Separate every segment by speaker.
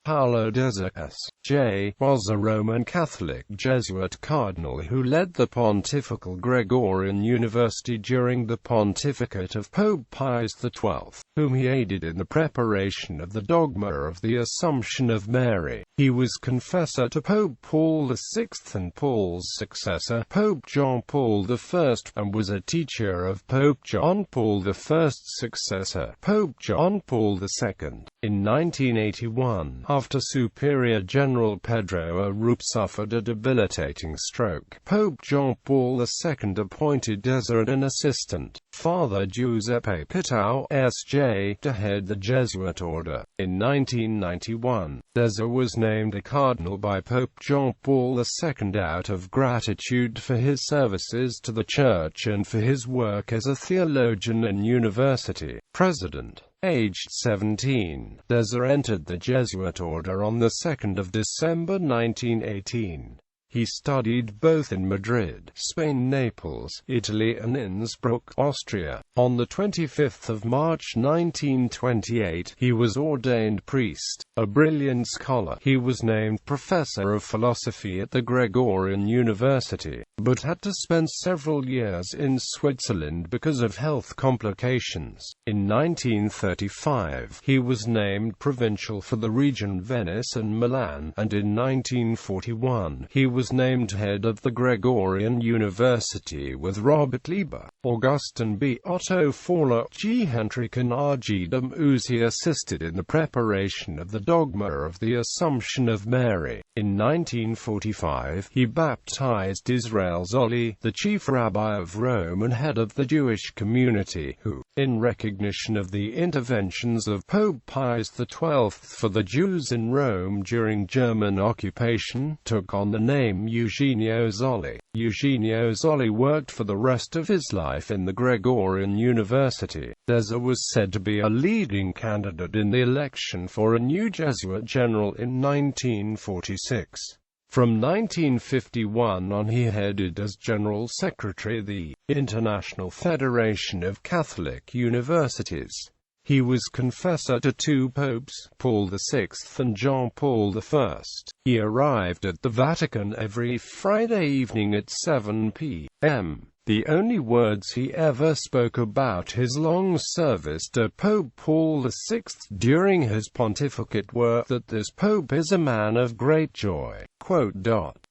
Speaker 1: Paolo Dezza, S.J.was a Roman Catholic Jesuit cardinal who led the Pontifical Gregorian University during the pontificate of Pope Pius XII, whom he aided in the preparation of the dogma of the Assumption of Mary. He was confessor to Pope Paul VI and Paul's successor, Pope John Paul I, and was a teacher of Pope John Paul I's successor, Pope John Paul II. In 1981, after Superior General Pedro Arrupe suffered a debilitating stroke, Pope John Paul II appointed Dezza an assistant, Father Giuseppe Pittau, S.J., to head the Jesuit order. In 1991, Dezza was named a cardinal by Pope John Paul II out of gratitude for his services to the Church and for his work as a theologian and university president. Aged 17, Dezza entered the Jesuit order on 2 December 1918. He studied both in Madrid, Spain, Naples, Italy and Innsbruck, Austria. On 25 March 1928, he was ordained priest. A brilliant scholar, he was named professor of philosophy at the Gregorian University, but had to spend several years in Switzerland because of health complications. In 1935, he was named provincial for the region Venice and Milan, and in 1941, he was named head of the Gregorian University with Robert Lieber, Augustin B. Otto Fowler, G. Hendrik and R. G. Demus. He assisted in the preparation of the dogma of the Assumption of Mary. In 1945, he baptized Israel Zolli, the chief rabbi of Rome and head of the Jewish community, who, in recognition of the interventions of Pope Pius XII for the Jews in Rome during German occupation, took on the name Eugenio Zolli. Eugenio Zolli worked for the rest of his life in the Gregorian University. Dezza was said to be a leading candidate in the election for a new Jesuit general in 1946. From 1951 on he headed as General Secretary the International Federation of Catholic Universities. He was confessor to two popes, Paul VI and John Paul I. He arrived at the Vatican every Friday evening at 7 p.m. The only words he ever spoke about his long service to Pope Paul VI during his pontificate were that this pope is a man of great joy.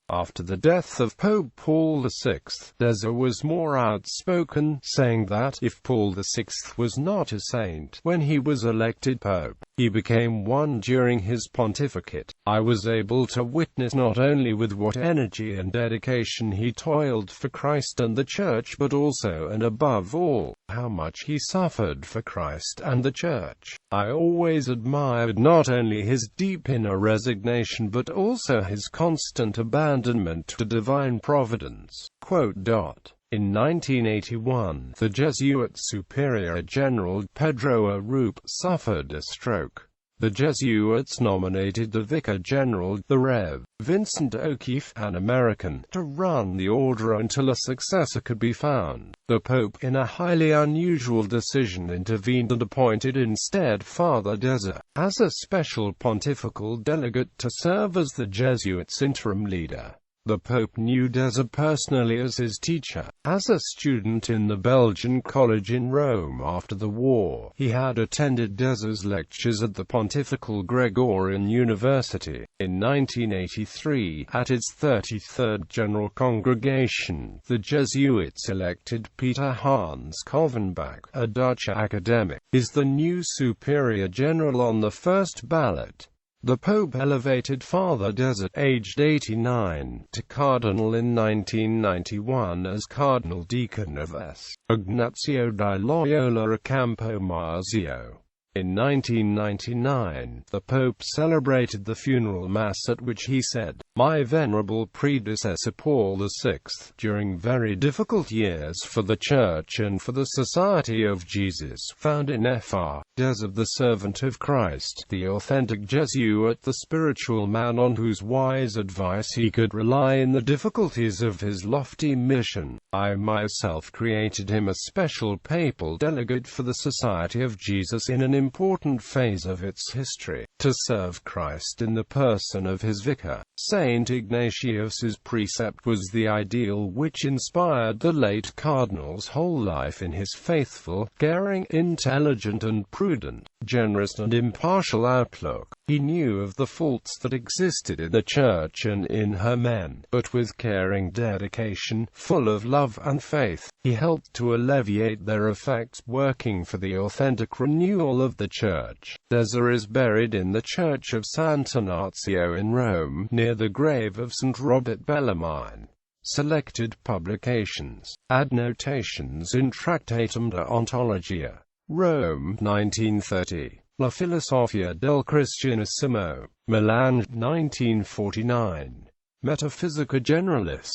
Speaker 1: After the death of Pope Paul VI, Dezza was more outspoken, saying that, if Paul VI was not a saint when he was elected pope, he became one during his pontificate. I was able to witness not only with what energy and dedication he toiled for Christ and the Church, but also and above all, how much he suffered for Christ and the Church. I always admired not only his deep inner resignation but also his constant abandonment to divine providence." In 1981, the Jesuit Superior General Pedro Arrupe suffered a stroke. The Jesuits nominated the Vicar General, the Rev. Vincent O'Keefe, an American, to run the order until a successor could be found. The Pope, in a highly unusual decision, intervened and appointed instead Father Dezza, as a special pontifical delegate to serve as the Jesuits' interim leader. The Pope knew Dezza personally as his teacher. As a student in the Belgian college in Rome after the war, he had attended Dezza's lectures at the Pontifical Gregorian University. In 1983, at its 33rd General Congregation, the Jesuits elected Peter Hans Kolvenbach, a Dutch academic, as the new Superior General on the first ballot. The Pope elevated Father Dezza, aged 89, to cardinal in 1991 as Cardinal Deacon of S. Ignazio di Loyola a Campo Marzio. In 1999, the Pope celebrated the funeral mass at which he said, My venerable predecessor Paul VI, during very difficult years for the Church and for the Society of Jesus, found in Fr. Des of the servant of Christ, the authentic Jesuit, the spiritual man on whose wise advice he could rely in the difficulties of his lofty mission. I myself created him a special papal delegate for the Society of Jesus in an important phase of its history, to serve Christ in the person of his vicar. Saint Ignatius's precept was the ideal which inspired the late cardinal's whole life in his faithful, caring, intelligent and prudent, generous and impartial outlook. He knew of the faults that existed in the Church and in her men, but with caring dedication, full of love and faith, he helped to alleviate their effects, working for the authentic renewal of the Church. Dezza is buried in the Church of Sant'Ignazio in Rome, near the grave of St. Robert Bellarmine. Selected publications. Adnotations in Tractatum de Ontologia. Rome, 1930. La Filosofia del Cristianesimo. Milan, 1949. Metaphysica Generalis.